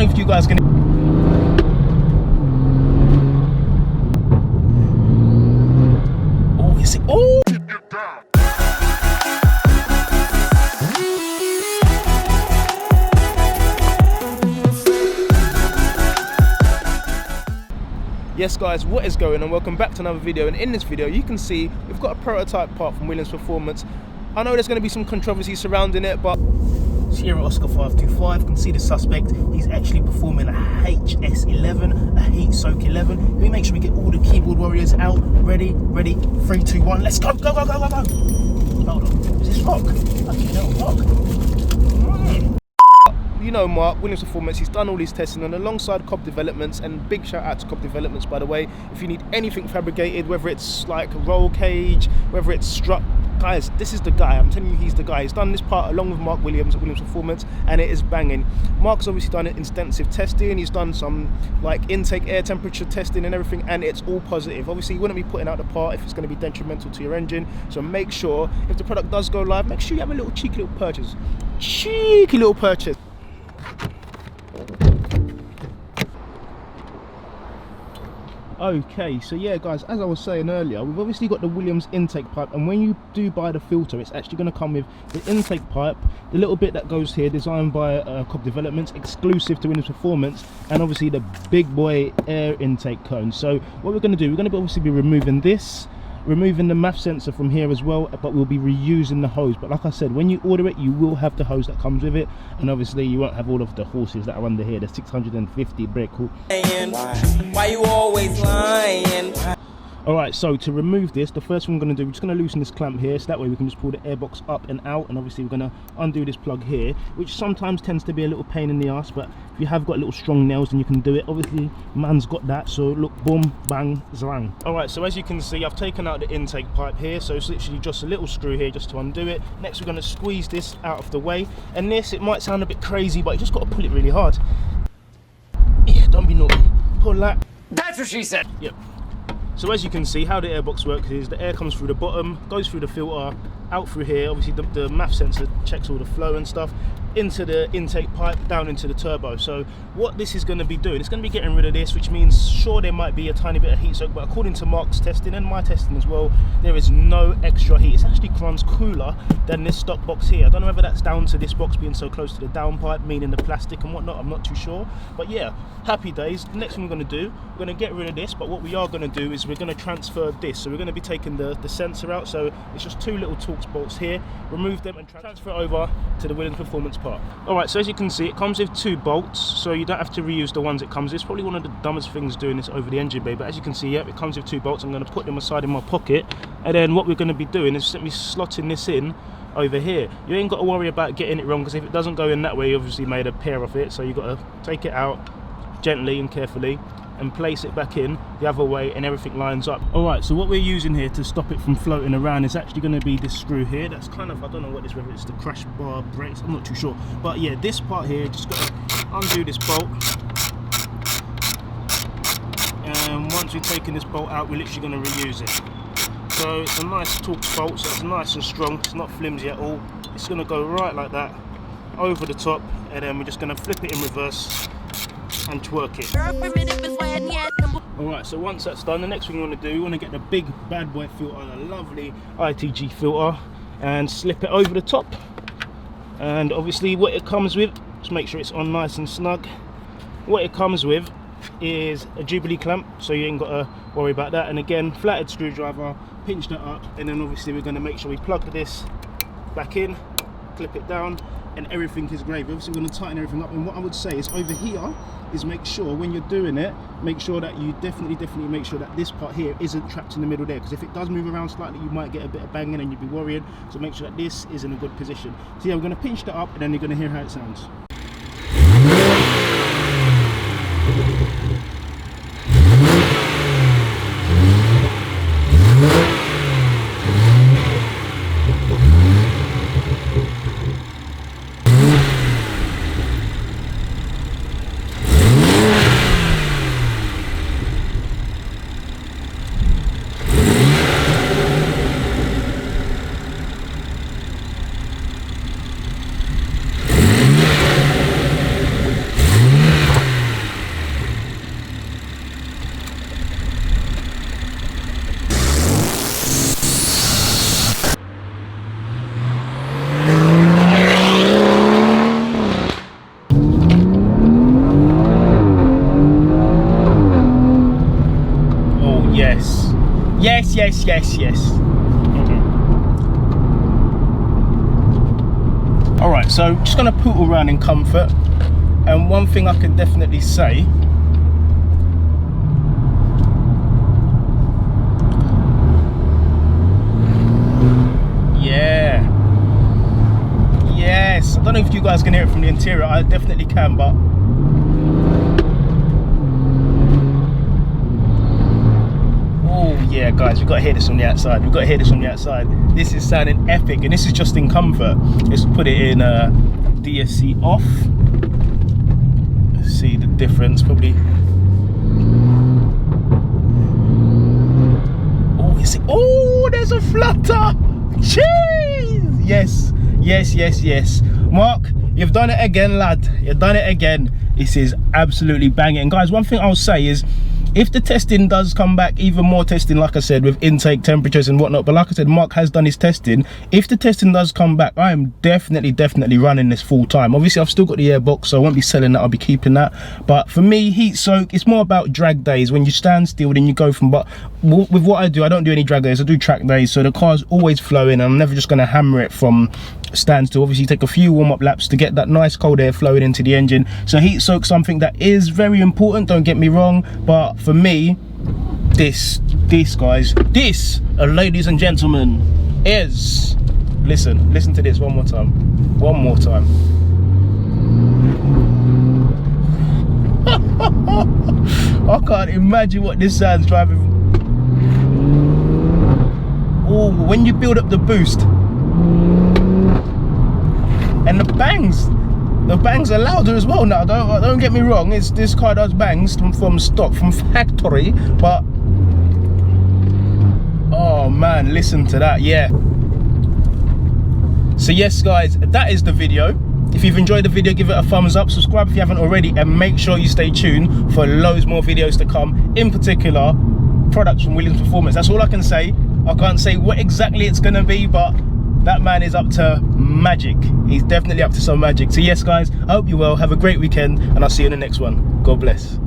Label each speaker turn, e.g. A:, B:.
A: know if you guys can. Oh, is it? Oh! Yes guys, what is going on? Welcome back to another video, and in this video you can see we've got a prototype part from Williams Performance. I know there's going to be some controversy surrounding it, but here at Oscar 525, you can see the suspect. He's actually performing a HS11, a heat soak 11. Let me make sure we get all the keyboard warriors out. Ready, 3, 2, 1, let's go, go, go, go, go, go. Hold on, is this rock? Okay, no, rock. You know Mark, Williams Performance, he's done all his testing and alongside Cobb Developments, and big shout out to Cobb Developments by the way. If you need anything fabricated, whether it's like a roll cage, whether it's strut, guys, this is the guy. I'm telling you, he's the guy. He's done this part along with Mark Williams at Williams Performance, and it is banging. Mark's obviously done extensive testing. He's done some like intake air temperature testing and everything, and it's all positive. Obviously, you wouldn't be putting out the part if it's going to be detrimental to your engine. So make sure if the product does go live, make sure you have a little cheeky little purchase. Cheeky little purchase. Okay, so yeah guys, as I was saying earlier, we've obviously got the Williams intake pipe, and when you do buy the filter, it's actually going to come with the intake pipe, the little bit that goes here, designed by Cobb Developments, exclusive to Williams Performance, and obviously the big boy air intake cone. So what we're going to do, we're going to obviously be removing this, removing the MAF sensor from here as well, but we'll be reusing the hose. But like I said, when you order it, you will have the hose that comes with it, and obviously you won't have all of the horses that are under here, the 650 brake horse. Why you always lying? Alright, so to remove this, the first thing we're going to do, we're just going to loosen this clamp here, so that way we can just pull the airbox up and out, and obviously we're going to undo this plug here, which sometimes tends to be a little pain in the ass, but if you have got little strong nails then you can do it. Obviously man's got that, so look, boom, bang, zlang. Alright, so as you can see, I've taken out the intake pipe here, so it's literally just a little screw here just to undo it. Next we're going to squeeze this out of the way, and this, it might sound a bit crazy, but you just got to pull it really hard. Yeah, don't be naughty. Pull that. That's what she said. Yep. So as you can see, how the airbox works is the air comes through the bottom, goes through the filter, out through here. Obviously the MAF sensor checks all the flow and stuff, into the intake pipe, down into the turbo. So what this is going to be doing, it's going to be getting rid of this, which means sure there might be a tiny bit of heat soak, but according to Mark's testing and my testing as well, there is no extra heat. It actually runs cooler than this stock box here. I don't know whether that's down to this box being so close to the downpipe, meaning the plastic and whatnot, I'm not too sure. But yeah, happy days. The next thing we're going to do, we're going to get rid of this, but what we are going to do is we're going to transfer this. So we're going to be taking the sensor out, so it's just two little Torx bolts here, remove them and transfer it over to the Williams Performance part. Alright, so as you can see, it comes with two bolts, so you don't have to reuse the ones it comes with. It's probably one of the dumbest things doing this over the engine bay, but as you can see, yeah, it comes with two bolts. I'm going to put them aside in my pocket, and then what we're going to be doing is simply slotting this in over here. You ain't got to worry about getting it wrong, because if it doesn't go in that way, you obviously made a pair of it, so you've got to take it out gently and carefully and place it back in the other way, and everything lines up. Alright, so what we're using here to stop it from floating around is actually going to be this screw here. That's kind of, I don't know what this, whether it's the crash bar brakes, I'm not too sure, but yeah, this part here, just got to undo this bolt, and once we've taken this bolt out, we're literally going to reuse it. So it's a nice Torx bolt, so it's nice and strong, it's not flimsy at all. It's going to go right like that over the top, and then we're just going to flip it in reverse and twerk it. Alright, so once that's done, the next thing we want to do, we want to get the big bad boy filter, a lovely ITG filter, and slip it over the top. And obviously what it comes with, just make sure it's on nice and snug, what it comes with is a Jubilee clamp, so you ain't got to worry about that. And again, flathead screwdriver, pinch that up, and then obviously we're going to make sure we plug this back in, clip it down, and everything is great. Obviously we're going to tighten everything up, and what I would say is over here is make sure when you're doing it, make sure that you definitely make sure that this part here isn't trapped in the middle there, because if it does move around slightly, you might get a bit of banging and you'd be worried. So make sure that this is in a good position. So yeah, we're going to pinch that up, and then you're going to hear how it sounds. yes, yes, yes. All right, so just gonna poodle around in comfort, and one thing I can definitely say, yeah, yes. I don't know if you guys can hear it from the interior. I definitely can, but oh yeah, guys, we've got to hear this from the outside. We've got to hear this from the outside. This is sounding epic, and this is just in comfort. Let's put it in DSC off. Let's see the difference, probably. Oh, is it? Oh, there's a flutter. Jeez. Yes, yes, yes, yes. Mark, you've done it again, lad. You've done it again. This is absolutely banging. And guys, one thing I'll say is, if the testing does come back, even more testing, like I said, with intake temperatures and whatnot, but like I said, Mark has done his testing. If the testing does come back, I am definitely running this full time. Obviously, I've still got the airbox, so I won't be selling that. I'll be keeping that. But for me, heat soak, it's more about drag days. When you stand still, then you go from, but with what I don't do any drag days. I do track days, so the car's always flowing, and I'm never just going to hammer it from standstill. Obviously, take a few warm-up laps to get that nice cold air flowing into the engine. So heat soak, something that is very important, don't get me wrong, but for me, this guys, this, ladies and gentlemen, is, listen to this one more time, I can't imagine what this sounds driving. Oh, when you build up the boost and the bangs are louder as well now. Don't get me wrong, this car does bangs from stock, from factory, but oh man, listen to that. Yeah, so yes guys, that is the video. If you've enjoyed the video, give it a thumbs up, subscribe if you haven't already, and make sure you stay tuned for loads more videos to come, in particular products from Williams Performance. That's all I can say. I can't say what exactly it's gonna be, but that man is up to magic. He's definitely up to some magic. So yes guys, I hope you're well, have a great weekend, and I'll see you in the next one. God bless.